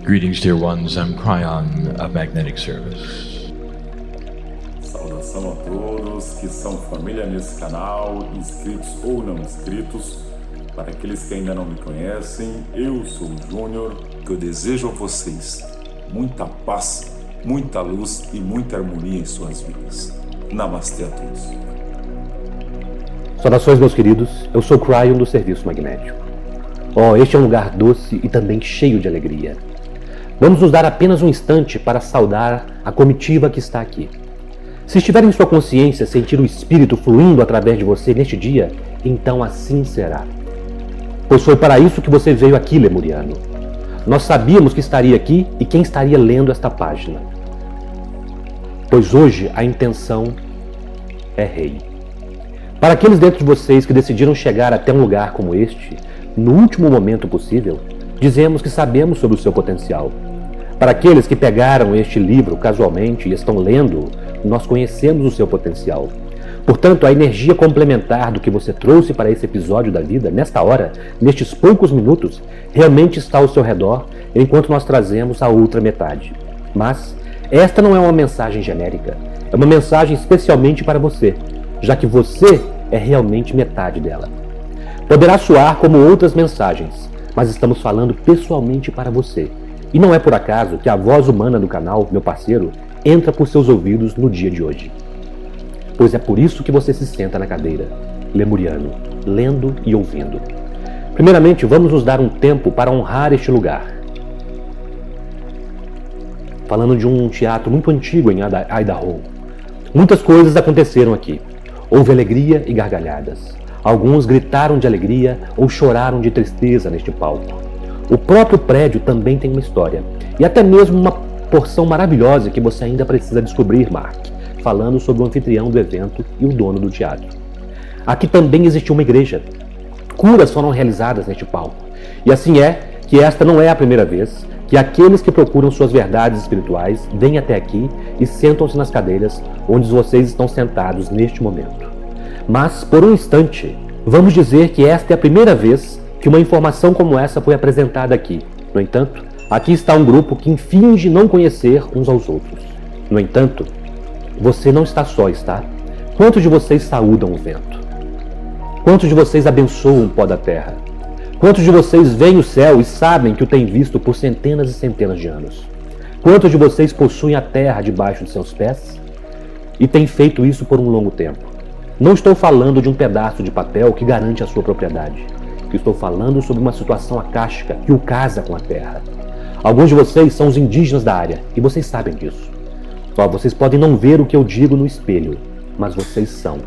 Greetings, dear ones. I'm Cryon of Magnetic Service. Saudação a todos que são família nesse canal, inscritos ou não inscritos. Para aqueles que ainda não me conhecem, eu sou o Júnior, que eu desejo a vocês muita paz, muita luz e muita harmonia em suas vidas. Namastê a todos. Saudações, meus queridos, eu sou Cryon do Serviço Magnético. Este é um lugar doce e também cheio de alegria. Vamos nos dar apenas um instante para saudar a comitiva que está aqui. Se estiver em sua consciência sentir o Espírito fluindo através de você neste dia, então assim será. Pois foi para isso que você veio aqui, Lemuriano. Nós sabíamos que estaria aqui e quem estaria lendo esta página. Pois hoje a intenção é rei. Para aqueles dentro de vocês que decidiram chegar até um lugar como este, no último momento possível, dizemos que sabemos sobre o seu potencial. Para aqueles que pegaram este livro casualmente e estão lendo, nós conhecemos o seu potencial. Portanto, a energia complementar do que você trouxe para esse episódio da vida, nesta hora, nestes poucos minutos, realmente está ao seu redor, enquanto nós trazemos a outra metade. Mas esta não é uma mensagem genérica, é uma mensagem especialmente para você, já que você é realmente metade dela. Poderá soar como outras mensagens, mas estamos falando pessoalmente para você. E não é por acaso que a voz humana do canal, meu parceiro, entra por seus ouvidos no dia de hoje. Pois é por isso que você se senta na cadeira, lemuriano, lendo e ouvindo. Primeiramente, vamos nos dar um tempo para honrar este lugar. Falando de um teatro muito antigo em Idaho. Muitas coisas aconteceram aqui. Houve alegria e gargalhadas. Alguns gritaram de alegria ou choraram de tristeza neste palco. O próprio prédio também tem uma história, e até mesmo uma porção maravilhosa que você ainda precisa descobrir, Mark, falando sobre o anfitrião do evento e o dono do teatro. Aqui também existiu uma igreja. Curas foram realizadas neste palco. E assim é que esta não é a primeira vez que aqueles que procuram suas verdades espirituais vêm até aqui e sentam-se nas cadeiras onde vocês estão sentados neste momento. Mas, por um instante, vamos dizer que esta é a primeira vez que uma informação como essa foi apresentada aqui. No entanto, aqui está um grupo que finge não conhecer uns aos outros. No entanto, você não está só, está? Quantos de vocês saúdam o vento? Quantos de vocês abençoam o pó da terra? Quantos de vocês veem o céu e sabem que o têm visto por centenas e centenas de anos? Quantos de vocês possuem a terra debaixo de seus pés? E têm feito isso por um longo tempo. Não estou falando de um pedaço de papel que garante a sua propriedade. Estou falando sobre uma situação acástica que o casa com a terra. Alguns de vocês são os indígenas da área, e vocês sabem disso. Vocês podem não ver o que eu digo no espelho, mas vocês são.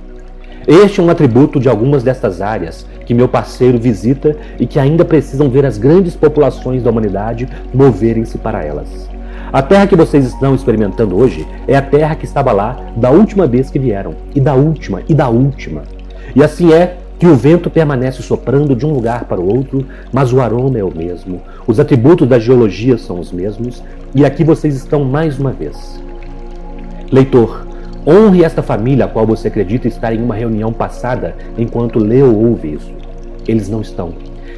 Este é um atributo de algumas destas áreas que meu parceiro visita e que ainda precisam ver as grandes populações da humanidade moverem-se para elas. A terra que vocês estão experimentando hoje é a terra que estava lá da última vez que vieram, e da última, e da última. E assim é que o vento permanece soprando de um lugar para o outro, mas o aroma é o mesmo, os atributos da geologia são os mesmos, e aqui vocês estão mais uma vez. Leitor, honre esta família a qual você acredita estar em uma reunião passada enquanto lê ou ouve isso. Eles não estão.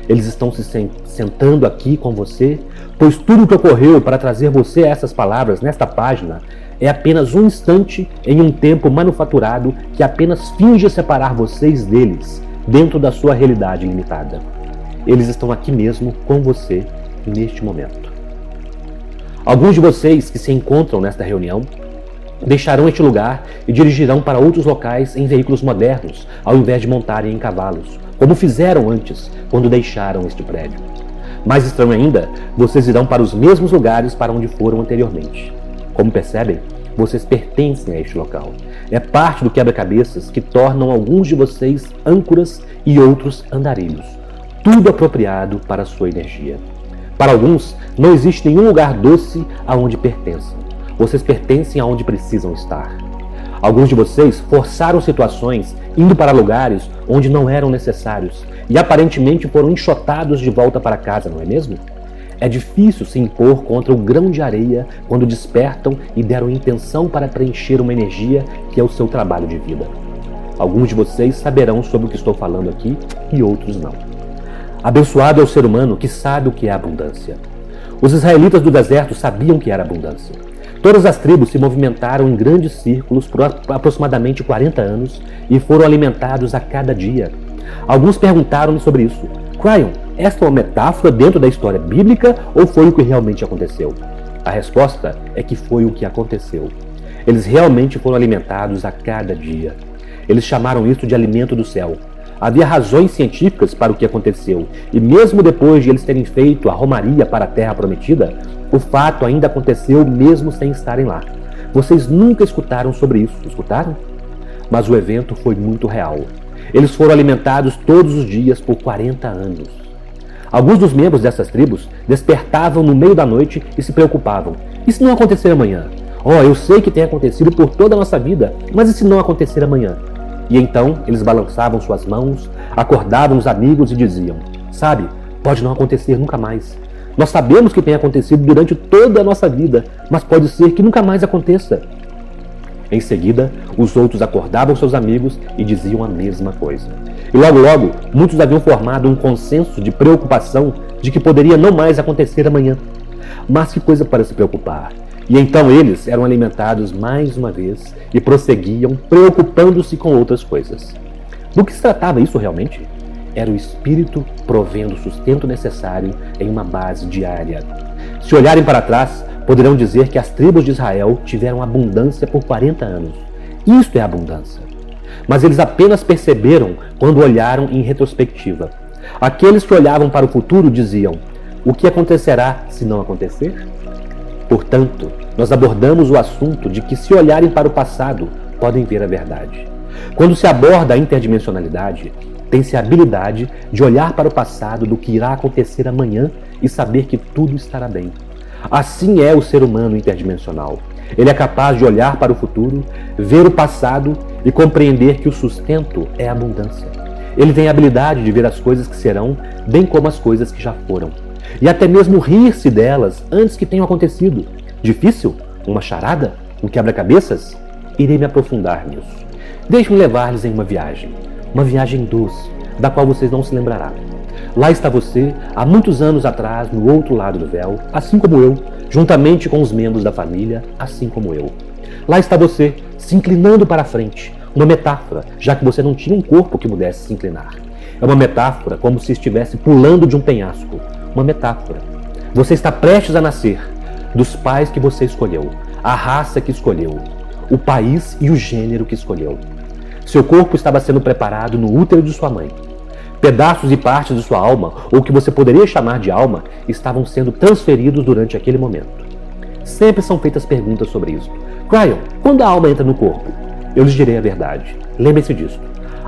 Eles estão se sentando aqui com você, pois tudo o que ocorreu para trazer você essas palavras nesta página é apenas um instante em um tempo manufaturado que apenas finge separar vocês deles, dentro da sua realidade limitada. Eles estão aqui mesmo com você neste momento. Alguns de vocês que se encontram nesta reunião deixarão este lugar e dirigirão para outros locais em veículos modernos, ao invés de montarem em cavalos, como fizeram antes, quando deixaram este prédio. Mais estranho ainda, vocês irão para os mesmos lugares para onde foram anteriormente. Como percebem, vocês pertencem a este local. É parte do quebra-cabeças que tornam alguns de vocês âncoras e outros andarilhos. Tudo apropriado para a sua energia. Para alguns, não existe nenhum lugar doce aonde pertencem. Vocês pertencem aonde precisam estar. Alguns de vocês forçaram situações indo para lugares onde não eram necessários e aparentemente foram enxotados de volta para casa, não é mesmo? É difícil se impor contra o grão de areia quando despertam e deram intenção para preencher uma energia que é o seu trabalho de vida. Alguns de vocês saberão sobre o que estou falando aqui e outros não. Abençoado é o ser humano que sabe o que é abundância. Os israelitas do deserto sabiam que era abundância. Todas as tribos se movimentaram em grandes círculos por aproximadamente 40 anos e foram alimentados a cada dia. Alguns perguntaram-me sobre isso. Cryon, esta é uma metáfora dentro da história bíblica ou foi o que realmente aconteceu? A resposta é que foi o que aconteceu. Eles realmente foram alimentados a cada dia. Eles chamaram isso de alimento do céu. Havia razões científicas para o que aconteceu, e mesmo depois de eles terem feito a romaria para a Terra Prometida, o fato ainda aconteceu mesmo sem estarem lá. Vocês nunca escutaram sobre isso, escutaram? Mas o evento foi muito real. Eles foram alimentados todos os dias por 40 anos. Alguns dos membros dessas tribos despertavam no meio da noite e se preocupavam. E se não acontecer amanhã? Eu sei que tem acontecido por toda a nossa vida, mas e se não acontecer amanhã? E então eles balançavam suas mãos, acordavam os amigos e diziam: sabe, pode não acontecer nunca mais. Nós sabemos que tem acontecido durante toda a nossa vida, mas pode ser que nunca mais aconteça. Em seguida, os outros acordavam seus amigos e diziam a mesma coisa. E logo, muitos haviam formado um consenso de preocupação de que poderia não mais acontecer amanhã. Mas que coisa para se preocupar! E então eles eram alimentados mais uma vez e prosseguiam preocupando-se com outras coisas. Do que se tratava isso realmente? Era o Espírito provendo o sustento necessário em uma base diária. Se olharem para trás, poderão dizer que as tribos de Israel tiveram abundância por 40 anos. Isto é abundância. Mas eles apenas perceberam quando olharam em retrospectiva. Aqueles que olhavam para o futuro diziam: o que acontecerá se não acontecer? Portanto, nós abordamos o assunto de que, se olharem para o passado, podem ver a verdade. Quando se aborda a interdimensionalidade, tem-se a habilidade de olhar para o passado do que irá acontecer amanhã e saber que tudo estará bem. Assim é o ser humano interdimensional. Ele é capaz de olhar para o futuro, ver o passado e compreender que o sustento é a abundância. Ele tem a habilidade de ver as coisas que serão, bem como as coisas que já foram. E até mesmo rir-se delas antes que tenham acontecido. Difícil? Uma charada? Um quebra-cabeças? Irei me aprofundar nisso. Deixe-me levar-lhes em uma viagem doce, da qual vocês não se lembrarão. Lá está você, há muitos anos atrás, no outro lado do véu, assim como eu, juntamente com os membros da família, assim como eu. Lá está você, se inclinando para a frente, uma metáfora, já que você não tinha um corpo que pudesse se inclinar. É uma metáfora como se estivesse pulando de um penhasco. Uma metáfora. Você está prestes a nascer dos pais que você escolheu, a raça que escolheu, o país e o gênero que escolheu. Seu corpo estava sendo preparado no útero de sua mãe. Pedaços e partes de sua alma, ou o que você poderia chamar de alma, estavam sendo transferidos durante aquele momento. Sempre são feitas perguntas sobre isso. Cryon, quando a alma entra no corpo? Eu lhes direi a verdade. Lembre-se disso.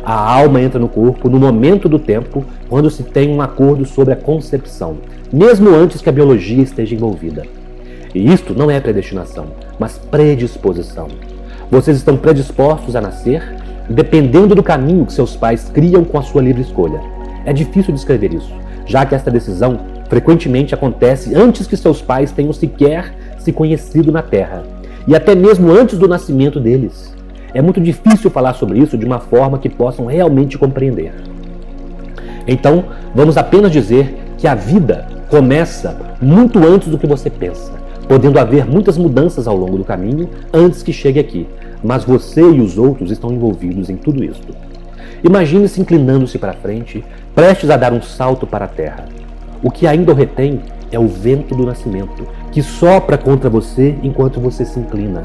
A alma entra no corpo no momento do tempo, quando se tem um acordo sobre a concepção, mesmo antes que a biologia esteja envolvida. E isto não é predestinação, mas predisposição. Vocês estão predispostos a nascer, dependendo do caminho que seus pais criam com a sua livre escolha. É difícil descrever isso, já que esta decisão frequentemente acontece antes que seus pais tenham sequer se conhecido na Terra, e até mesmo antes do nascimento deles. É muito difícil falar sobre isso de uma forma que possam realmente compreender. Então, vamos apenas dizer que a vida começa muito antes do que você pensa, podendo haver muitas mudanças ao longo do caminho antes que chegue aqui, mas você e os outros estão envolvidos em tudo isso. Imagine-se inclinando-se para frente, prestes a dar um salto para a terra. O que ainda o retém é o vento do nascimento, que sopra contra você enquanto você se inclina.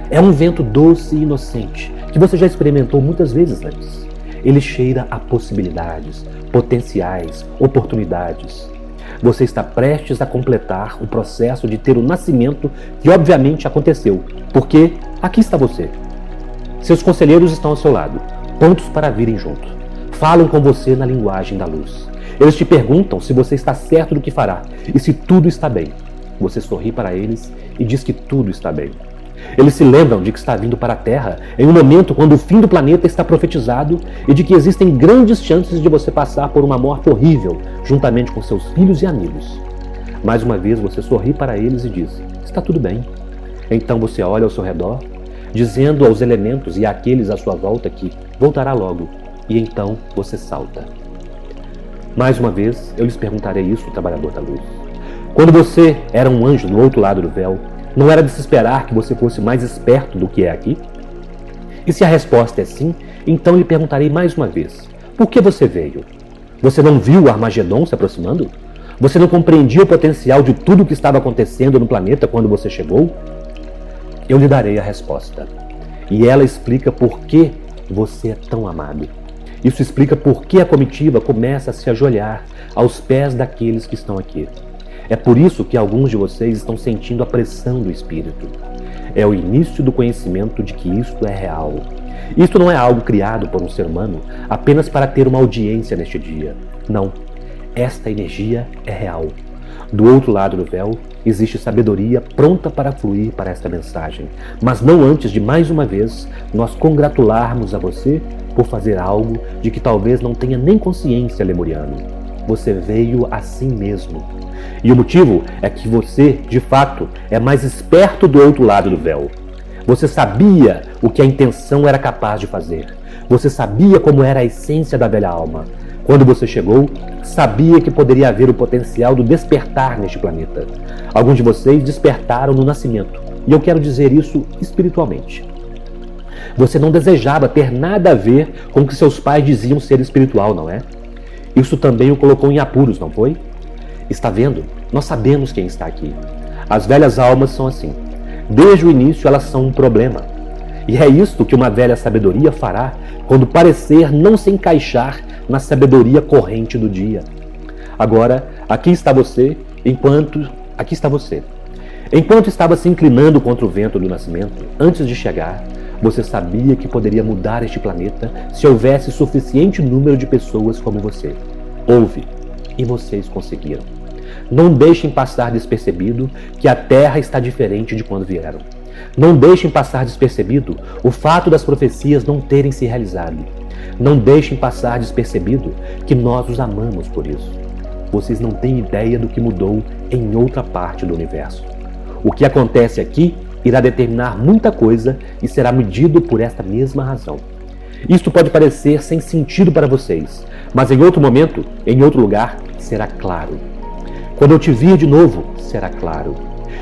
É um vento doce e inocente, que você já experimentou muitas vezes antes. Ele cheira a possibilidades, potenciais, oportunidades. Você está prestes a completar o processo de ter o nascimento que obviamente aconteceu, porque aqui está você. Seus conselheiros estão ao seu lado, prontos para virem junto. Falam com você na linguagem da luz. Eles te perguntam se você está certo do que fará e se tudo está bem. Você sorri para eles e diz que tudo está bem. Eles se lembram de que está vindo para a Terra em um momento quando o fim do planeta está profetizado e de que existem grandes chances de você passar por uma morte horrível, juntamente com seus filhos e amigos. Mais uma vez você sorri para eles e diz: está tudo bem. Então você olha ao seu redor, dizendo aos elementos e àqueles à sua volta que voltará logo, e então você salta. Mais uma vez eu lhes perguntarei isso, trabalhador da luz. Quando você era um anjo do outro lado do véu, não era de se esperar que você fosse mais esperto do que é aqui? E se a resposta é sim, então lhe perguntarei mais uma vez: por que você veio? Você não viu o Armagedon se aproximando? Você não compreendia o potencial de tudo o que estava acontecendo no planeta quando você chegou? Eu lhe darei a resposta. E ela explica por que você é tão amado. Isso explica por que a comitiva começa a se ajoelhar aos pés daqueles que estão aqui. É por isso que alguns de vocês estão sentindo a pressão do Espírito. É o início do conhecimento de que isto é real. Isto não é algo criado por um ser humano apenas para ter uma audiência neste dia. Não. Esta energia é real. Do outro lado do véu, existe sabedoria pronta para fluir para esta mensagem. Mas não antes de, mais uma vez, nós congratularmos a você por fazer algo de que talvez não tenha nem consciência, lemuriano. Você veio assim mesmo. E o motivo é que você, de fato, é mais esperto do outro lado do véu. Você sabia o que a intenção era capaz de fazer. Você sabia como era a essência da velha alma. Quando você chegou, sabia que poderia haver o potencial do despertar neste planeta. Alguns de vocês despertaram no nascimento, e eu quero dizer isso espiritualmente. Você não desejava ter nada a ver com o que seus pais diziam ser espiritual, não é? Isso também o colocou em apuros, não foi? Está vendo? Nós sabemos quem está aqui. As velhas almas são assim. Desde o início elas são um problema. E é isto que uma velha sabedoria fará quando parecer não se encaixar na sabedoria corrente do dia. Agora, aqui está você, enquanto estava se inclinando contra o vento do nascimento, antes de chegar, você sabia que poderia mudar este planeta se houvesse suficiente número de pessoas como você. Houve, e vocês conseguiram. Não deixem passar despercebido que a Terra está diferente de quando vieram. Não deixem passar despercebido o fato das profecias não terem se realizado. Não deixem passar despercebido que nós os amamos por isso. Vocês não têm ideia do que mudou em outra parte do universo. O que acontece aqui irá determinar muita coisa e será medido por esta mesma razão. Isto pode parecer sem sentido para vocês, mas em outro momento, em outro lugar, será claro. Quando eu te vir de novo, será claro.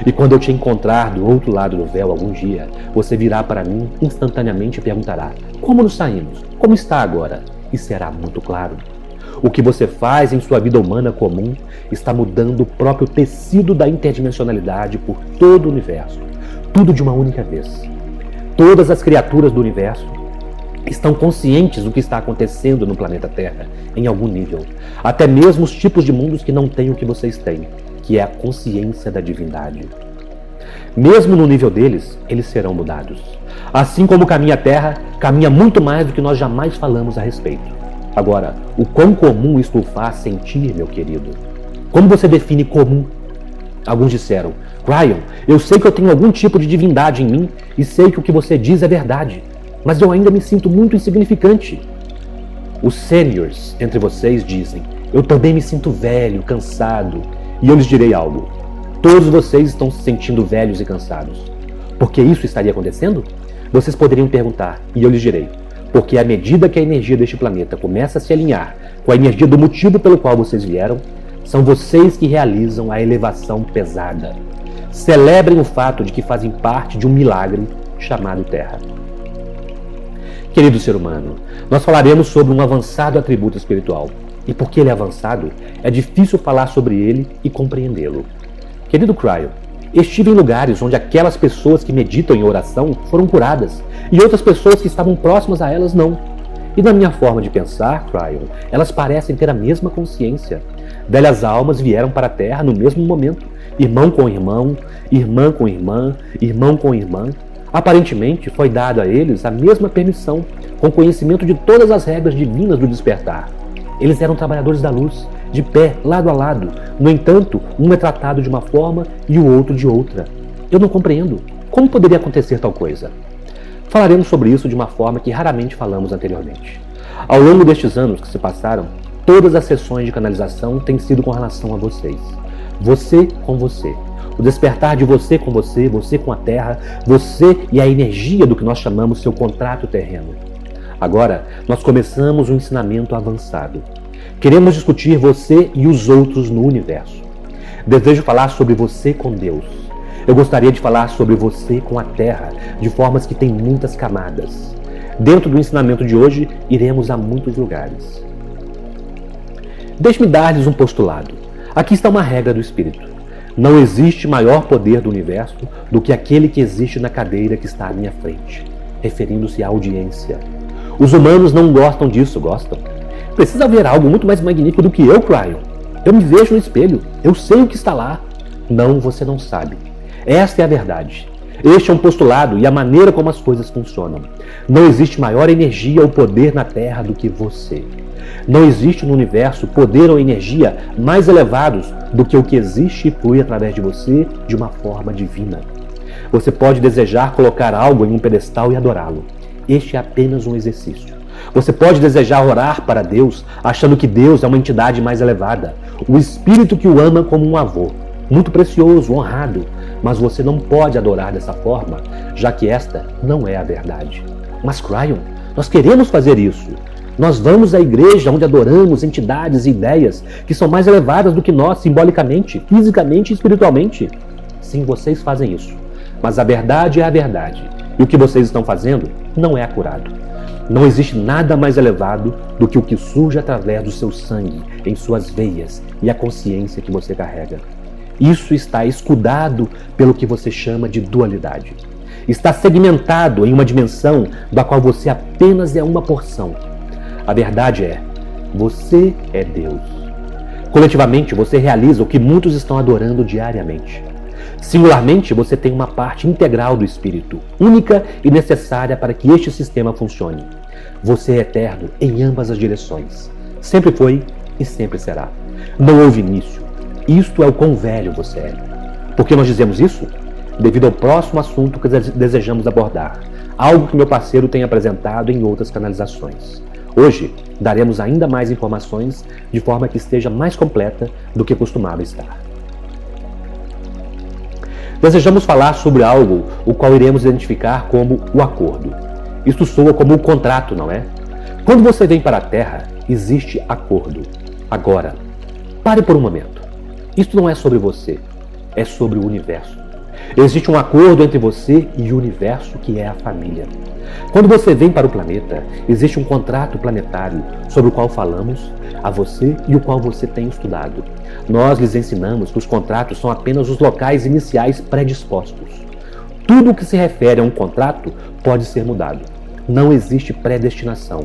E quando eu te encontrar do outro lado do véu algum dia, você virá para mim instantaneamente e perguntará: como nos saímos? Como está agora? E será muito claro. O que você faz em sua vida humana comum está mudando o próprio tecido da interdimensionalidade por todo o universo. Tudo de uma única vez. Todas as criaturas do universo estão conscientes do que está acontecendo no planeta Terra, em algum nível. Até mesmo os tipos de mundos que não têm o que vocês têm, que é a consciência da divindade. Mesmo no nível deles, eles serão mudados. Assim como caminha a Terra, caminha muito mais do que nós jamais falamos a respeito. Agora, o quão comum isto o faz sentir, meu querido? Como você define comum? Alguns disseram: Ryan, eu sei que eu tenho algum tipo de divindade em mim e sei que o que você diz é verdade, mas eu ainda me sinto muito insignificante. Os seniors entre vocês dizem: eu também me sinto velho, cansado. E eu lhes direi algo: todos vocês estão se sentindo velhos e cansados. Por que isso estaria acontecendo? Vocês poderiam perguntar, e eu lhes direi: porque à medida que a energia deste planeta começa a se alinhar com a energia do motivo pelo qual vocês vieram, são vocês que realizam a elevação pesada. Celebrem o fato de que fazem parte de um milagre chamado Terra. Querido ser humano, nós falaremos sobre um avançado atributo espiritual. E porque ele é avançado, é difícil falar sobre ele e compreendê-lo. Querido Cryo, estive em lugares onde aquelas pessoas que meditam em oração foram curadas, e outras pessoas que estavam próximas a elas não. E na minha forma de pensar, Cryo, elas parecem ter a mesma consciência. Velhas almas vieram para a Terra no mesmo momento, irmão com irmão, irmã com irmã, irmão com irmã. Aparentemente, foi dada a eles a mesma permissão, com conhecimento de todas as regras divinas do despertar. Eles eram trabalhadores da luz, de pé, lado a lado. No entanto, um é tratado de uma forma e o outro de outra. Eu não compreendo. Como poderia acontecer tal coisa? Falaremos sobre isso de uma forma que raramente falamos anteriormente. Ao longo destes anos que se passaram, todas as sessões de canalização têm sido com relação a vocês. Você com você. O despertar de você com você, você com a Terra, você e a energia do que nós chamamos seu contrato terreno. Agora, nós começamos um ensinamento avançado. Queremos discutir você e os outros no universo. Desejo falar sobre você com Deus. Eu gostaria de falar sobre você com a Terra, de formas que têm muitas camadas. Dentro do ensinamento de hoje, iremos a muitos lugares. Deixe-me dar-lhes um postulado. Aqui está uma regra do Espírito. Não existe maior poder do universo do que aquele que existe na cadeira que está à minha frente, referindo-se à audiência. Os humanos não gostam disso, gostam? Precisa haver algo muito mais magnífico do que eu, Cryon. Eu me vejo no espelho, eu sei o que está lá. Não, você não sabe. Esta é a verdade. Este é um postulado e a maneira como as coisas funcionam. Não existe maior energia ou poder na Terra do que você. Não existe no universo poder ou energia mais elevados do que o que existe e flui através de você de uma forma divina. Você pode desejar colocar algo em um pedestal e adorá-lo. Este é apenas um exercício. Você pode desejar orar para Deus, achando que Deus é uma entidade mais elevada, o Espírito que o ama como um avô, muito precioso, honrado, mas você não pode adorar dessa forma, já que esta não é a verdade. Mas, Cryon, nós queremos fazer isso. Nós vamos à igreja onde adoramos entidades e ideias que são mais elevadas do que nós, simbolicamente, fisicamente e espiritualmente. Sim, vocês fazem isso. Mas a verdade é a verdade. E o que vocês estão fazendo não é acurado. Não existe nada mais elevado do que o que surge através do seu sangue, em suas veias e a consciência que você carrega. Isso está escudado pelo que você chama de dualidade. Está segmentado em uma dimensão da qual você apenas é uma porção. A verdade é, você é Deus. Coletivamente, você realiza o que muitos estão adorando diariamente. Singularmente, você tem uma parte integral do Espírito, única e necessária para que este sistema funcione. Você é eterno em ambas as direções. Sempre foi e sempre será. Não houve início. Isto é o quão velho você é. Por que nós dizemos isso? Devido ao próximo assunto que desejamos abordar, algo que meu parceiro tem apresentado em outras canalizações. Hoje, daremos ainda mais informações de forma que esteja mais completa do que costumava estar. Desejamos falar sobre algo o qual iremos identificar como o acordo. Isto soa como um contrato, não é? Quando você vem para a Terra, existe acordo. Agora, pare por um momento. Isto não é sobre você, é sobre o universo. Existe um acordo entre você e o universo, que é a família. Quando você vem para o planeta, existe um contrato planetário sobre o qual falamos a você e o qual você tem estudado. Nós lhes ensinamos que os contratos são apenas os locais iniciais predispostos. Tudo o que se refere a um contrato pode ser mudado. Não existe predestinação.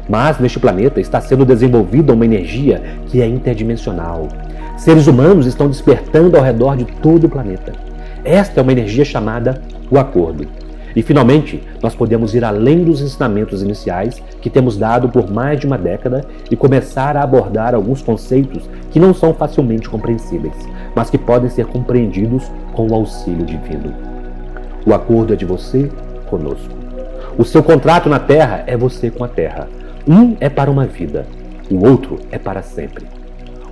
Mas neste planeta está sendo desenvolvida uma energia que é interdimensional. Seres humanos estão despertando ao redor de todo o planeta. Esta é uma energia chamada o acordo. E finalmente, nós podemos ir além dos ensinamentos iniciais que temos dado por mais de uma década e começar a abordar alguns conceitos que não são facilmente compreensíveis, mas que podem ser compreendidos com o auxílio divino. O acordo é de você conosco. O seu contrato na Terra é você com a Terra. Um é para uma vida, o outro é para sempre.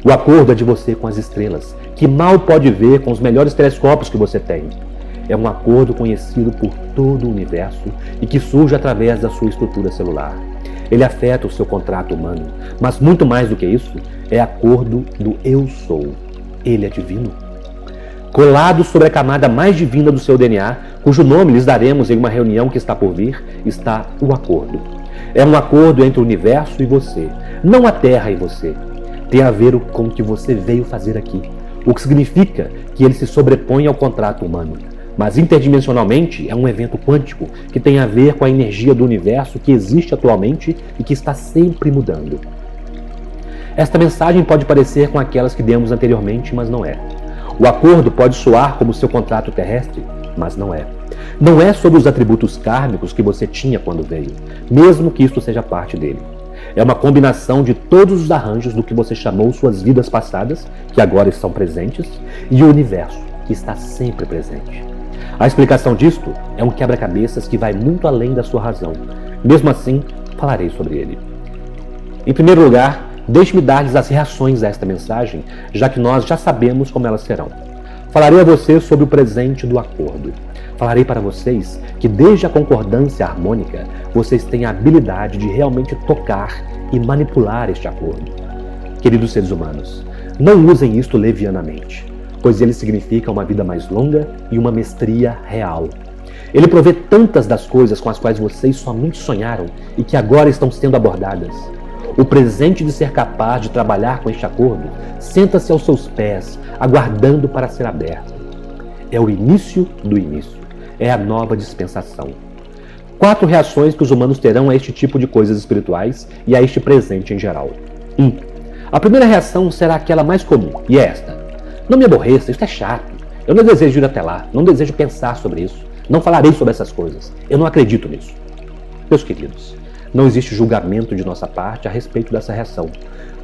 O acordo é de você com as estrelas, que mal pode ver com os melhores telescópios que você tem. É um acordo conhecido por todo o universo e que surge através da sua estrutura celular. Ele afeta o seu contrato humano, mas muito mais do que isso, é acordo do Eu Sou. Ele é divino. Colado sobre a camada mais divina do seu DNA, cujo nome lhes daremos em uma reunião que está por vir, está o acordo. É um acordo entre o universo e você, não a Terra e você. Tem a ver com o que você veio fazer aqui, o que significa que ele se sobrepõe ao contrato humano. Mas interdimensionalmente é um evento quântico que tem a ver com a energia do universo que existe atualmente e que está sempre mudando. Esta mensagem pode parecer com aquelas que demos anteriormente, mas não é. O acordo pode soar como seu contrato terrestre, mas não é. Não é sobre os atributos kármicos que você tinha quando veio, mesmo que isto seja parte dele. É uma combinação de todos os arranjos do que você chamou suas vidas passadas, que agora estão presentes, e o universo, que está sempre presente. A explicação disto é um quebra-cabeças que vai muito além da sua razão. Mesmo assim, falarei sobre ele. Em primeiro lugar, deixe-me dar-lhes as reações a esta mensagem, já que nós já sabemos como elas serão. Falarei a vocês sobre o presente do acordo. Falarei para vocês que desde a concordância harmônica, vocês têm a habilidade de realmente tocar e manipular este acordo. Queridos seres humanos, não usem isto levianamente. pois ele significa uma vida mais longa e uma mestria real. Ele provê tantas das coisas com as quais vocês somente sonharam e que agora estão sendo abordadas. O presente de ser capaz de trabalhar com este acordo senta-se aos seus pés, aguardando para ser aberto. É o início do início. É a nova dispensação. 4 reações que os humanos terão a este tipo de coisas espirituais e a este presente em geral. 1. A primeira reação será aquela mais comum, e é esta. Não me aborreça, isso é chato. Eu não desejo ir até lá, não desejo pensar sobre isso. Não falarei sobre essas coisas. Eu não acredito nisso. Meus queridos, não existe julgamento de nossa parte a respeito dessa reação,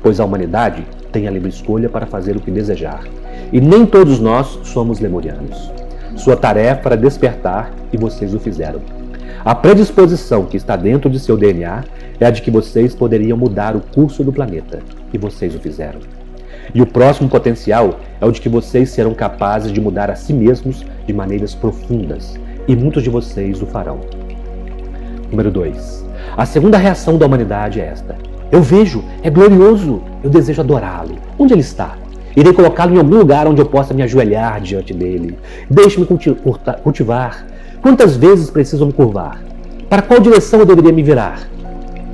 pois a humanidade tem a livre escolha para fazer o que desejar. E nem todos nós somos lemurianos. Sua tarefa era despertar e vocês o fizeram. A predisposição que está dentro de seu DNA é a de que vocês poderiam mudar o curso do planeta, e vocês o fizeram. E o próximo potencial é o de que vocês serão capazes de mudar a si mesmos de maneiras profundas, e muitos de vocês o farão. Número 2. A segunda reação da humanidade é esta. Eu vejo, é glorioso, eu desejo adorá-lo. Onde ele está? Irei colocá-lo em algum lugar onde eu possa me ajoelhar diante dele. Deixe-me cultivar. Quantas vezes preciso me curvar? Para qual direção eu deveria me virar?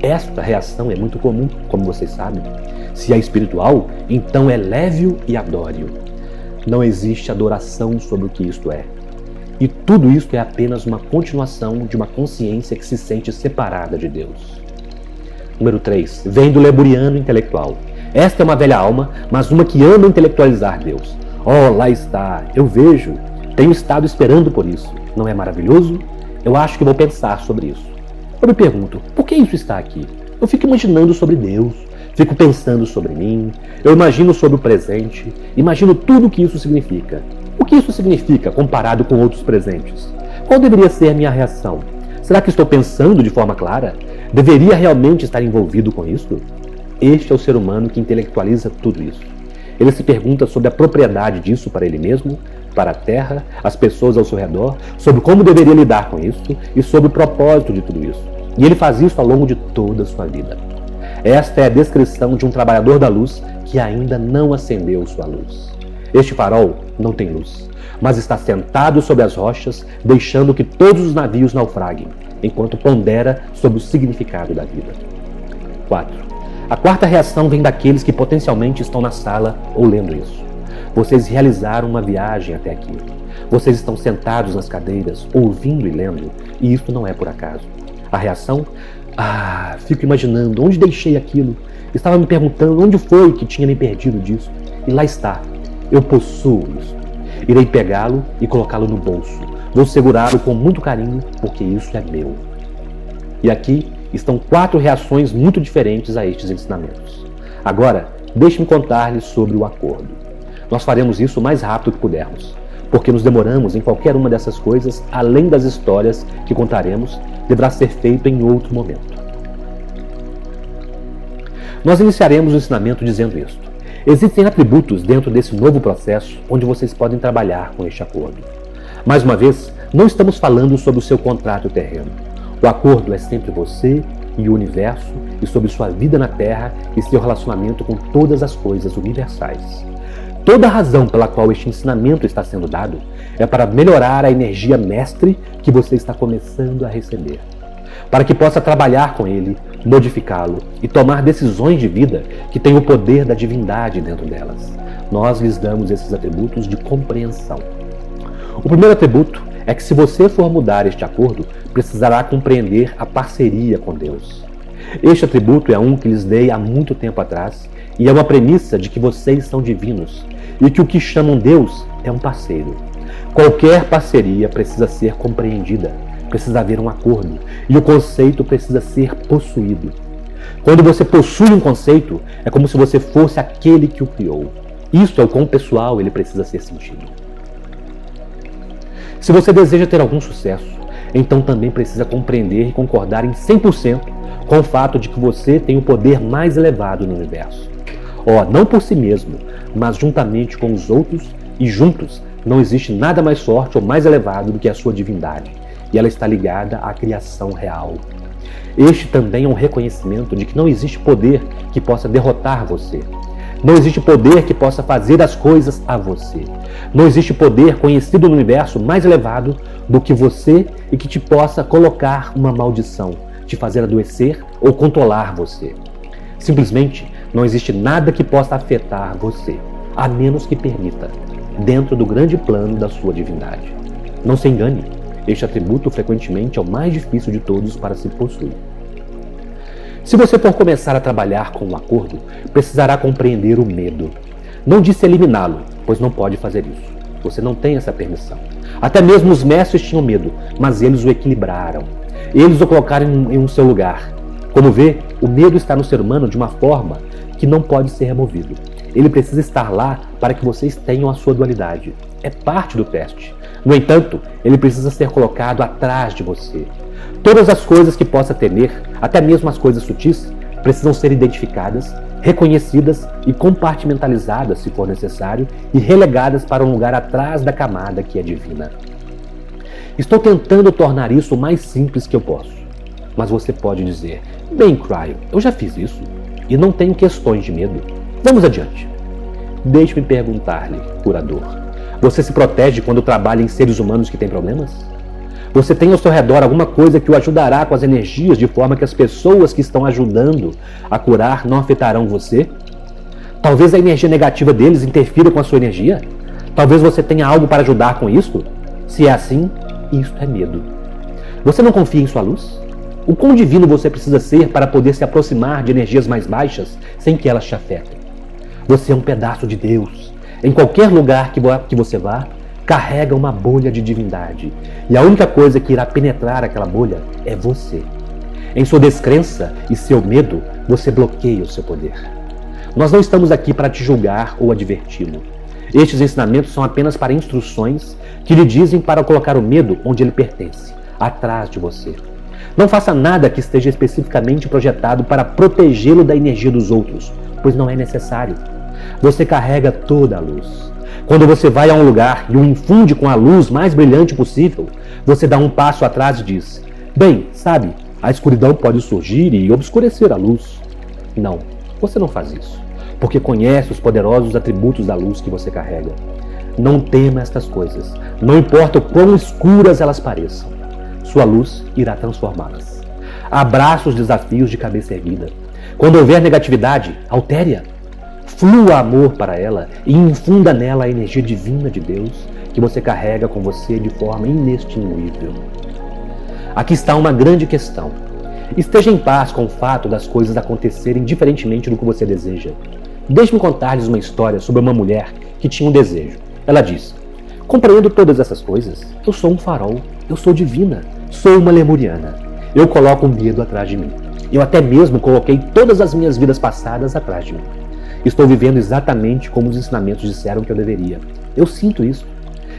Esta reação é muito comum, como vocês sabem. Se é espiritual, então é leve-o e adore-o. Não existe adoração sobre o que isto é. E tudo isto é apenas uma continuação de uma consciência que se sente separada de Deus. Número 3. Vem do leburiano intelectual. Esta é uma velha alma, mas uma que ama intelectualizar Deus. Oh, lá está, eu vejo. Tenho estado esperando por isso. Não é maravilhoso? Eu acho que vou pensar sobre isso. Eu me pergunto, por que isso está aqui? Eu fico imaginando sobre Deus. Fico pensando sobre mim. Eu imagino sobre o presente. Imagino tudo o que isso significa. O que isso significa comparado com outros presentes? Qual deveria ser a minha reação? Será que estou pensando de forma clara? Deveria realmente estar envolvido com isso? Este é o ser humano que intelectualiza tudo isso. Ele se pergunta sobre a propriedade disso para ele mesmo, para a Terra, as pessoas ao seu redor, sobre como deveria lidar com isso e sobre o propósito de tudo isso. E ele faz isso ao longo de toda a sua vida. Esta é a descrição de um trabalhador da luz que ainda não acendeu sua luz. Este farol não tem luz, mas está sentado sobre as rochas, deixando que todos os navios naufraguem, enquanto pondera sobre o significado da vida. 4. A quarta reação vem daqueles que potencialmente estão na sala ou lendo isso. Vocês realizaram uma viagem até aqui. Vocês estão sentados nas cadeiras, ouvindo e lendo, e isso não é por acaso. A reação? Fico imaginando onde deixei aquilo. Estava me perguntando onde foi que tinha me perdido disso. E lá está. Eu possuo isso. Irei pegá-lo e colocá-lo no bolso. Vou segurá-lo com muito carinho, porque isso é meu. E aqui estão 4 reações muito diferentes a estes ensinamentos. Agora, deixe-me contar-lhes sobre o acordo. Nós faremos isso o mais rápido que pudermos, porque nos demoramos em qualquer uma dessas coisas, além das histórias que contaremos, deverá ser feito em outro momento. Nós iniciaremos o ensinamento dizendo isto. Existem atributos dentro desse novo processo onde vocês podem trabalhar com este acordo. Mais uma vez, não estamos falando sobre o seu contrato terreno. O acordo é sempre você e o universo e sobre sua vida na Terra e seu relacionamento com todas as coisas universais. Toda a razão pela qual este ensinamento está sendo dado é para melhorar a energia mestre que você está começando a receber. Para que possa trabalhar com ele, modificá-lo e tomar decisões de vida que têm o poder da divindade dentro delas. Nós lhes damos esses atributos de compreensão. O primeiro atributo é que se você for mudar este acordo, precisará compreender a parceria com Deus. Este atributo é um que lhes dei há muito tempo atrás e é uma premissa de que vocês são divinos e que o que chamam Deus é um parceiro. Qualquer parceria precisa ser compreendida, precisa haver um acordo e o conceito precisa ser possuído. Quando você possui um conceito, é como se você fosse aquele que o criou. Isso é o quão pessoal ele precisa ser sentido. Se você deseja ter algum sucesso, então também precisa compreender e concordar em 100% com o fato de que você tem o poder mais elevado no universo. Não por si mesmo, mas juntamente com os outros, e juntos não existe nada mais forte ou mais elevado do que a sua divindade, e ela está ligada à criação real. Este também é um reconhecimento de que não existe poder que possa derrotar você. Não existe poder que possa fazer as coisas a você. Não existe poder conhecido no universo mais elevado do que você e que te possa colocar uma maldição, te fazer adoecer ou controlar você. Simplesmente não existe nada que possa afetar você, a menos que permita, dentro do grande plano da sua divindade. Não se engane, este atributo frequentemente é o mais difícil de todos para se possuir. Se você for começar a trabalhar com um acordo, precisará compreender o medo. Não disse eliminá-lo, pois não pode fazer isso. Você não tem essa permissão. Até mesmo os mestres tinham medo, mas eles o equilibraram. Eles o colocaram em um seu lugar. Como vê, o medo está no ser humano de uma forma que não pode ser removido. Ele precisa estar lá para que vocês tenham a sua dualidade. É parte do teste. No entanto, ele precisa ser colocado atrás de você. Todas as coisas que possa temer, até mesmo as coisas sutis, precisam ser identificadas, reconhecidas e compartimentalizadas, se for necessário, e relegadas para um lugar atrás da camada que é divina. Estou tentando tornar isso o mais simples que eu posso. Mas você pode dizer, bem, Cryo, eu já fiz isso e não tenho questões de medo. Vamos adiante. Deixe-me perguntar-lhe, curador, você se protege quando trabalha em seres humanos que têm problemas? Você tem ao seu redor alguma coisa que o ajudará com as energias de forma que as pessoas que estão ajudando a curar não afetarão você? Talvez a energia negativa deles interfira com a sua energia? Talvez você tenha algo para ajudar com isso? Se é assim, isso é medo. Você não confia em sua luz? O quão divino você precisa ser para poder se aproximar de energias mais baixas sem que elas te afetem? Você é um pedaço de Deus. Em qualquer lugar que você vá, carrega uma bolha de divindade. E a única coisa que irá penetrar aquela bolha é você. Em sua descrença e seu medo, você bloqueia o seu poder. Nós não estamos aqui para te julgar ou adverti-lo. Estes ensinamentos são apenas para instruções que lhe dizem para colocar o medo onde ele pertence, atrás de você. Não faça nada que esteja especificamente projetado para protegê-lo da energia dos outros, pois não é necessário. Você carrega toda a luz. Quando você vai a um lugar e o infunde com a luz mais brilhante possível, você dá um passo atrás e diz, bem, sabe, a escuridão pode surgir e obscurecer a luz. Não, você não faz isso, porque conhece os poderosos atributos da luz que você carrega. Não tema estas coisas, não importa o quão escuras elas pareçam. Sua luz irá transformá-las. Abraça os desafios de cabeça erguida. Quando houver negatividade, altere-a. Flua amor para ela e infunda nela a energia divina de Deus que você carrega com você de forma inextinguível. Aqui está uma grande questão. Esteja em paz com o fato das coisas acontecerem diferentemente do que você deseja. Deixe-me contar-lhes uma história sobre uma mulher que tinha um desejo. Ela diz, compreendo todas essas coisas. Eu sou um farol. Eu sou divina. Sou uma lemuriana. Eu coloco o medo atrás de mim. Eu até mesmo coloquei todas as minhas vidas passadas atrás de mim. Estou vivendo exatamente como os ensinamentos disseram que eu deveria. Eu sinto isso.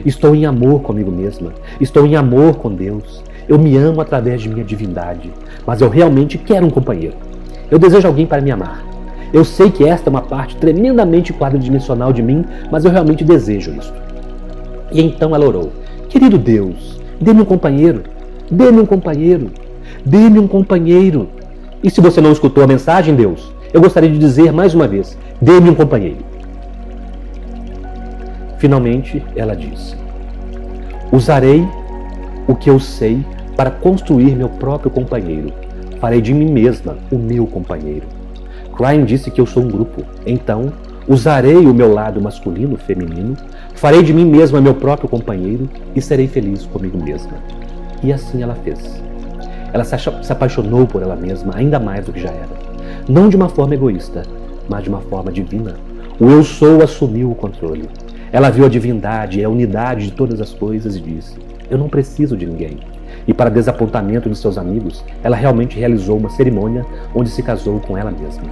Estou em amor comigo mesma. Estou em amor com Deus. Eu me amo através de minha divindade. Mas eu realmente quero um companheiro. Eu desejo alguém para me amar. Eu sei que esta é uma parte tremendamente quadridimensional de mim, mas eu realmente desejo isso. E então ela orou. Querido Deus, dê-me um companheiro. Dê-me um companheiro. Dê-me um companheiro. E se você não escutou a mensagem, Deus, eu gostaria de dizer mais uma vez, dê-me um companheiro. Finalmente, ela disse, usarei o que eu sei para construir meu próprio companheiro. Farei de mim mesma o meu companheiro. Cryo disse que eu sou um grupo. Então, usarei o meu lado masculino, feminino, farei de mim mesma meu próprio companheiro e serei feliz comigo mesma. E assim ela fez. Ela se apaixonou por ela mesma ainda mais do que já era. Não de uma forma egoísta, mas de uma forma divina. O eu sou assumiu o controle. Ela viu a divindade e a unidade de todas as coisas e disse, eu não preciso de ninguém. E para desapontamento de seus amigos, ela realmente realizou uma cerimônia onde se casou com ela mesma.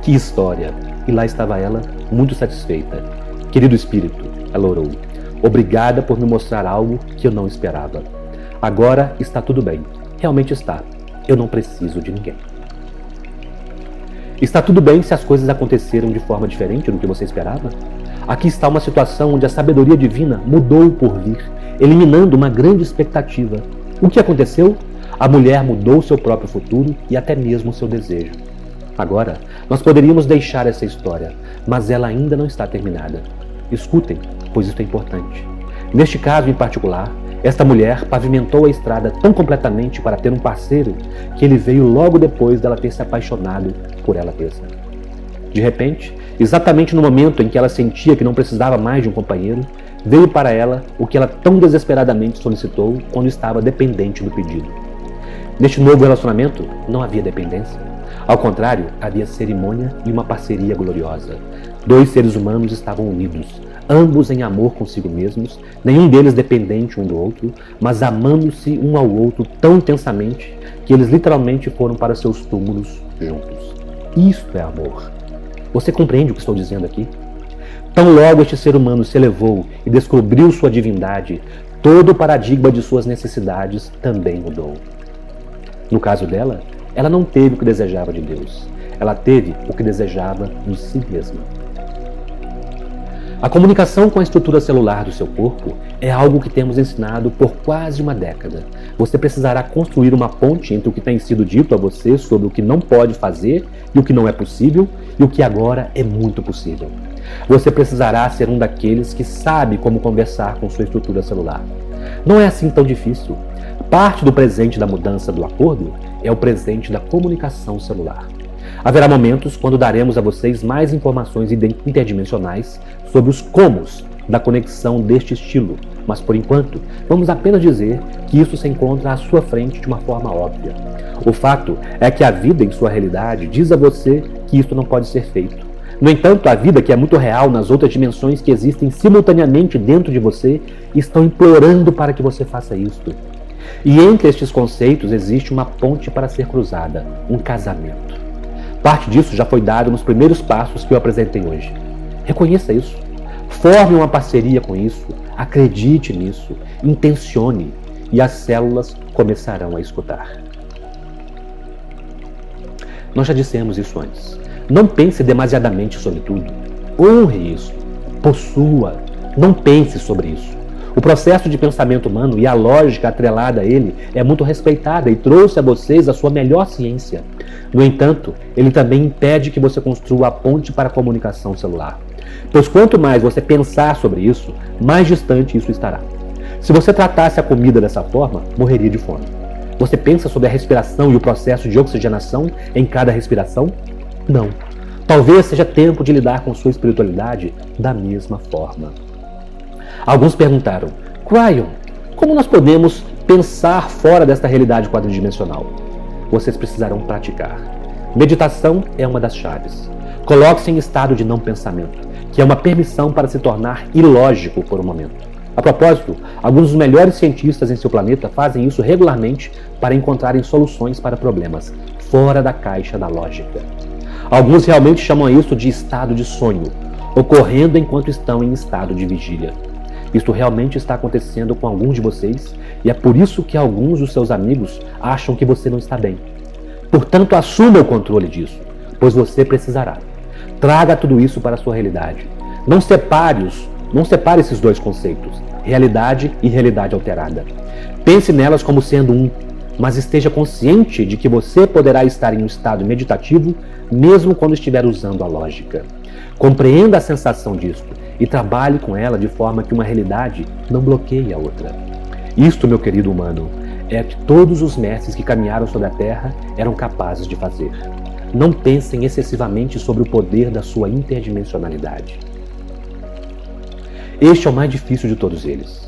Que história! E lá estava ela, muito satisfeita. Querido espírito, ela orou, obrigada por me mostrar algo que eu não esperava. Agora está tudo bem. Realmente está. Eu não preciso de ninguém. Está tudo bem se as coisas aconteceram de forma diferente do que você esperava? Aqui está uma situação onde a sabedoria divina mudou por vir, eliminando uma grande expectativa. O que aconteceu? A mulher mudou seu próprio futuro e até mesmo seu desejo. Agora, nós poderíamos deixar essa história, mas ela ainda não está terminada. Escutem, pois isso é importante. Neste caso em particular, esta mulher pavimentou a estrada tão completamente para ter um parceiro que ele veio logo depois dela ter se apaixonado por ela mesma. De repente, exatamente no momento em que ela sentia que não precisava mais de um companheiro, veio para ela o que ela tão desesperadamente solicitou quando estava dependente do pedido. Neste novo relacionamento, não havia dependência. Ao contrário, havia cerimônia e uma parceria gloriosa. Dois seres humanos estavam unidos, ambos em amor consigo mesmos, nenhum deles dependente um do outro, mas amando-se um ao outro tão intensamente que eles literalmente foram para seus túmulos juntos. Isto é amor. Você compreende o que estou dizendo aqui? Tão logo este ser humano se elevou e descobriu sua divindade, todo o paradigma de suas necessidades também mudou. No caso dela, ela não teve o que desejava de Deus. Ela teve o que desejava de si mesma. A comunicação com a estrutura celular do seu corpo é algo que temos ensinado por quase uma década. Você precisará construir uma ponte entre o que tem sido dito a você sobre o que não pode fazer e o que não é possível e o que agora é muito possível. Você precisará ser um daqueles que sabe como conversar com sua estrutura celular. Não é assim tão difícil. Parte do presente da mudança do acordo é o presente da comunicação celular. Haverá momentos quando daremos a vocês mais informações interdimensionais sobre os comos da conexão deste estilo, mas por enquanto vamos apenas dizer que isso se encontra à sua frente de uma forma óbvia. O fato é que a vida em sua realidade diz a você que isso não pode ser feito. No entanto, a vida que é muito real nas outras dimensões que existem simultaneamente dentro de você estão implorando para que você faça isto. E entre estes conceitos existe uma ponte para ser cruzada, um casamento. Parte disso já foi dado nos primeiros passos que eu apresentei hoje. Reconheça isso. Forme uma parceria com isso. Acredite nisso. Intencione. E as células começarão a escutar. Nós já dissemos isso antes. Não pense demasiadamente sobre tudo. Honre isso. Possua. Não pense sobre isso. O processo de pensamento humano e a lógica atrelada a ele é muito respeitada e trouxe a vocês a sua melhor ciência. No entanto, ele também impede que você construa a ponte para a comunicação celular. Pois quanto mais você pensar sobre isso, mais distante isso estará. Se você tratasse a comida dessa forma, morreria de fome. Você pensa sobre a respiração e o processo de oxigenação em cada respiração? Não. Talvez seja tempo de lidar com sua espiritualidade da mesma forma. Alguns perguntaram, Cryon, como nós podemos pensar fora desta realidade quadridimensional? Vocês precisarão praticar. Meditação é uma das chaves. Coloque-se em estado de não pensamento, que é uma permissão para se tornar ilógico por um momento. A propósito, alguns dos melhores cientistas em seu planeta fazem isso regularmente para encontrarem soluções para problemas fora da caixa da lógica. Alguns realmente chamam isso de estado de sonho, ocorrendo enquanto estão em estado de vigília. Isto realmente está acontecendo com alguns de vocês e é por isso que alguns dos seus amigos acham que você não está bem. Portanto, assuma o controle disso, pois você precisará. Traga tudo isso para a sua realidade. Não separe esses dois conceitos, realidade e realidade alterada. Pense nelas como sendo um, mas esteja consciente de que você poderá estar em um estado meditativo mesmo quando estiver usando a lógica. Compreenda a sensação disto e trabalhe com ela de forma que uma realidade não bloqueie a outra. Isto, meu querido humano, é que todos os mestres que caminharam sobre a Terra eram capazes de fazer. Não pensem excessivamente sobre o poder da sua interdimensionalidade. Este é o mais difícil de todos eles.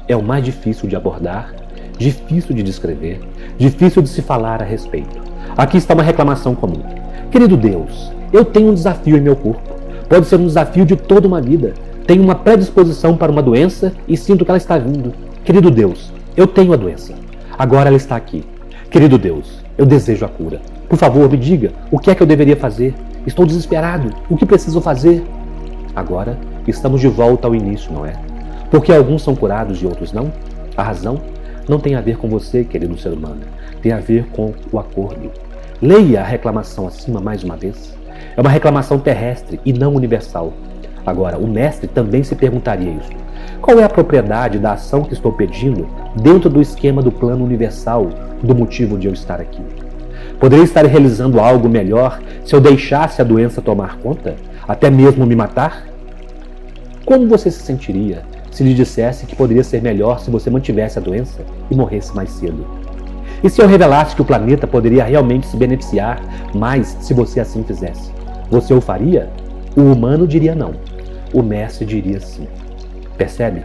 É o mais difícil de abordar, difícil de descrever, difícil de se falar a respeito. Aqui está uma reclamação comum. Querido Deus, eu tenho um desafio em meu corpo. Pode ser um desafio de toda uma vida. Tenho uma predisposição para uma doença e sinto que ela está vindo. Querido Deus, eu tenho a doença. Agora ela está aqui. Querido Deus, eu desejo a cura. Por favor, me diga, o que é que eu deveria fazer? Estou desesperado. O que preciso fazer? Agora, estamos de volta ao início, não é? Porque alguns são curados e outros não? A razão não tem a ver com você, querido ser humano. Tem a ver com o acordo. Leia a reclamação acima mais uma vez. É uma reclamação terrestre e não universal. Agora, o mestre também se perguntaria isso. Qual é a propriedade da ação que estou pedindo dentro do esquema do plano universal do motivo de eu estar aqui? Poderia estar realizando algo melhor se eu deixasse a doença tomar conta, até mesmo me matar? Como você se sentiria se lhe dissesse que poderia ser melhor se você mantivesse a doença e morresse mais cedo? E se eu revelasse que o planeta poderia realmente se beneficiar mais se você assim fizesse? Você o faria? O humano diria não. O mestre diria sim. Percebe?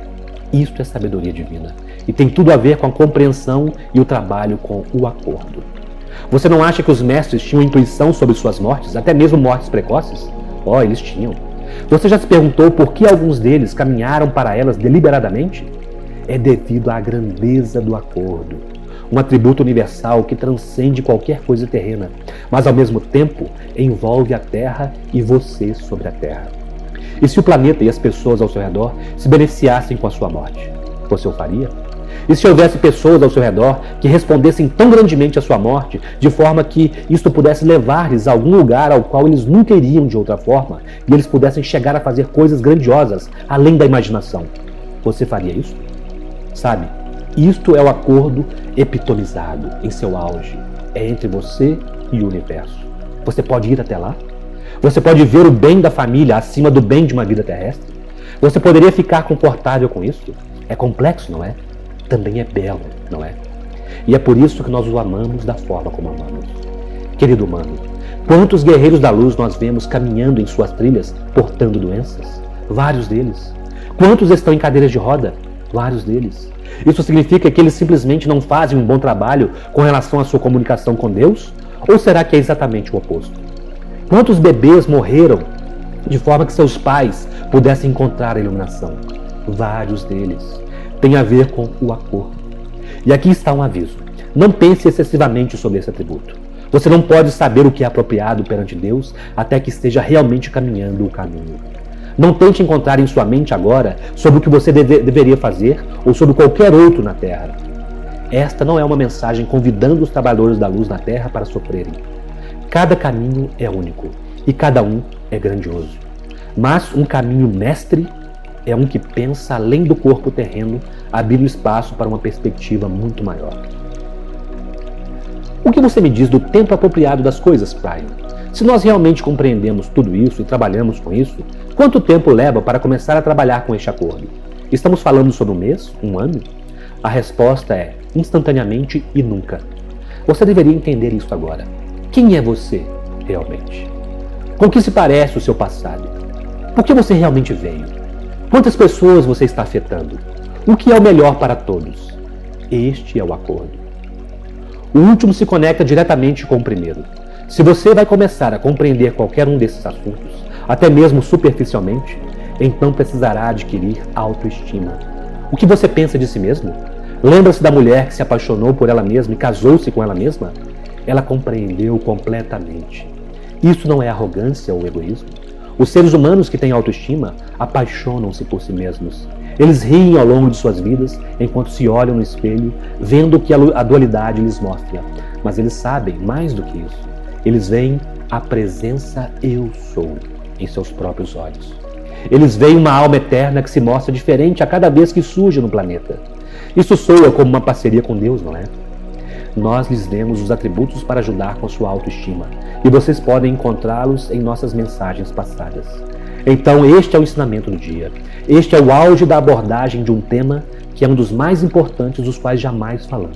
Isto é sabedoria divina. E tem tudo a ver com a compreensão e o trabalho com o acordo. Você não acha que os mestres tinham intuição sobre suas mortes, até mesmo mortes precoces? Oh, eles tinham. Você já se perguntou por que alguns deles caminharam para elas deliberadamente? É devido à grandeza do acordo. Um atributo universal que transcende qualquer coisa terrena, mas ao mesmo tempo envolve a Terra e você sobre a Terra. E se o planeta e as pessoas ao seu redor se beneficiassem com a sua morte? Você o faria? E se houvesse pessoas ao seu redor que respondessem tão grandemente à sua morte, de forma que isto pudesse levar-lhes a algum lugar ao qual eles nunca iriam de outra forma, e eles pudessem chegar a fazer coisas grandiosas, além da imaginação? Você faria isso? Sabe, isto é o acordo epitomizado em seu auge. É entre você e o universo. Você pode ir até lá? Você pode ver o bem da família acima do bem de uma vida terrestre? Você poderia ficar confortável com isso? É complexo, não é? Também é belo, não é? E é por isso que nós o amamos da forma como amamos. Querido humano, quantos guerreiros da luz nós vemos caminhando em suas trilhas portando doenças? Vários deles. Quantos estão em cadeiras de roda? Vários deles. Isso significa que eles simplesmente não fazem um bom trabalho com relação à sua comunicação com Deus? Ou será que é exatamente o oposto? Quantos bebês morreram de forma que seus pais pudessem encontrar a iluminação? Vários deles. Tem a ver com o acordo. E aqui está um aviso. Não pense excessivamente sobre esse atributo. Você não pode saber o que é apropriado perante Deus até que esteja realmente caminhando o caminho. Não tente encontrar em sua mente agora sobre o que você deveria fazer ou sobre qualquer outro na Terra. Esta não é uma mensagem convidando os trabalhadores da luz na Terra para sofrerem. Cada caminho é único e cada um é grandioso. Mas um caminho mestre é um que pensa além do corpo terreno, abrindo espaço para uma perspectiva muito maior. O que você me diz do tempo apropriado das coisas, Brian? Se nós realmente compreendemos tudo isso e trabalhamos com isso, quanto tempo leva para começar a trabalhar com este acordo? Estamos falando sobre um mês? Um ano? A resposta é instantaneamente e nunca. Você deveria entender isso agora. Quem é você, realmente? Com que se parece o seu passado? Por que você realmente veio? Quantas pessoas você está afetando? O que é o melhor para todos? Este é o acordo. O último se conecta diretamente com o primeiro. Se você vai começar a compreender qualquer um desses assuntos, até mesmo superficialmente, então precisará adquirir autoestima. O que você pensa de si mesmo? Lembra-se da mulher que se apaixonou por ela mesma e casou-se com ela mesma? Ela compreendeu completamente. Isso não é arrogância ou egoísmo? Os seres humanos que têm autoestima apaixonam-se por si mesmos. Eles riem ao longo de suas vidas enquanto se olham no espelho, vendo o que a dualidade lhes mostra. Mas eles sabem mais do que isso. Eles veem a presença eu sou em seus próprios olhos. Eles veem uma alma eterna que se mostra diferente a cada vez que surge no planeta. Isso soa como uma parceria com Deus, não é? Nós lhes demos os atributos para ajudar com sua autoestima, e vocês podem encontrá-los em nossas mensagens passadas. Então este é o ensinamento do dia. Este é o auge da abordagem de um tema que é um dos mais importantes dos quais jamais falamos.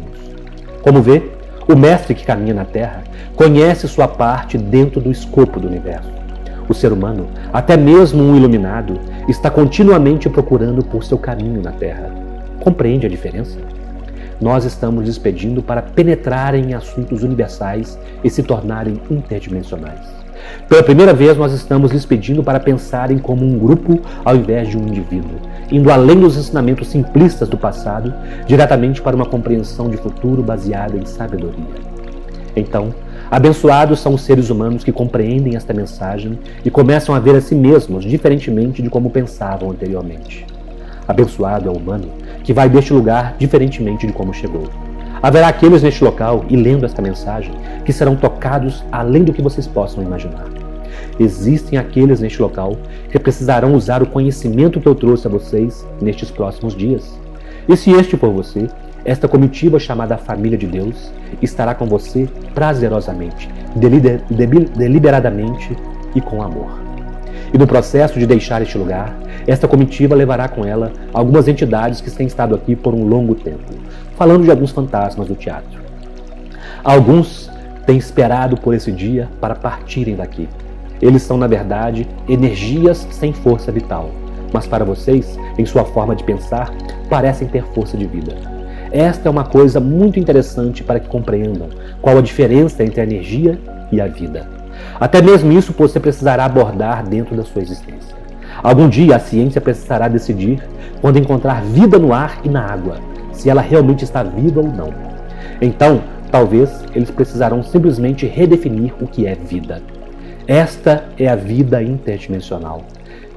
Como vê, o mestre que caminha na Terra conhece sua parte dentro do escopo do universo. O ser humano, até mesmo um iluminado, está continuamente procurando por seu caminho na Terra. Compreende a diferença? Nós estamos lhes pedindo para penetrarem em assuntos universais e se tornarem interdimensionais. Pela primeira vez, nós estamos lhes pedindo para pensarem como um grupo ao invés de um indivíduo, indo além dos ensinamentos simplistas do passado, diretamente para uma compreensão de futuro baseada em sabedoria. Então, abençoados são os seres humanos que compreendem esta mensagem e começam a ver a si mesmos diferentemente de como pensavam anteriormente. Abençoado é o humano que vai deste lugar diferentemente de como chegou. Haverá aqueles neste local, e lendo esta mensagem, que serão tocados além do que vocês possam imaginar. Existem aqueles neste local que precisarão usar o conhecimento que eu trouxe a vocês nestes próximos dias. E se este for você, Esta comitiva chamada Família de Deus estará com você prazerosamente, deliberadamente e com amor. E no processo de deixar este lugar, esta comitiva levará com ela algumas entidades que têm estado aqui por um longo tempo, falando de alguns fantasmas do teatro. Alguns têm esperado por esse dia para partirem daqui. Eles são, na verdade, energias sem força vital, mas para vocês, em sua forma de pensar, parecem ter força de vida. Esta é uma coisa muito interessante para que compreendam qual a diferença entre a energia e a vida. Até mesmo isso você precisará abordar dentro da sua existência. Algum dia a ciência precisará decidir, quando encontrar vida no ar e na água, se ela realmente está viva ou não. Então, talvez eles precisarão simplesmente redefinir o que é vida. Esta é a vida interdimensional.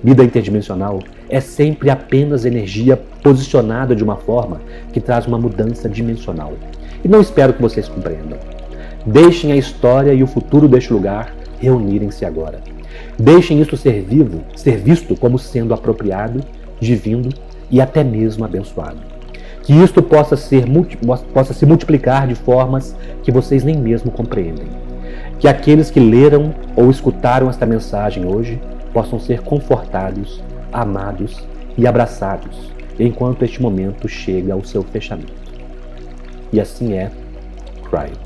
Vida interdimensional é sempre apenas energia posicionada de uma forma que traz uma mudança dimensional. E não espero que vocês compreendam. Deixem a história e o futuro deste lugar reunirem-se agora. Deixem isso ser visto como sendo apropriado, divino e até mesmo abençoado. Que isto possa se multiplicar de formas que vocês nem mesmo compreendem. Que aqueles que leram ou escutaram esta mensagem hoje possam ser confortados, amados e abraçados, enquanto este momento chega ao seu fechamento. E assim é, Cryon.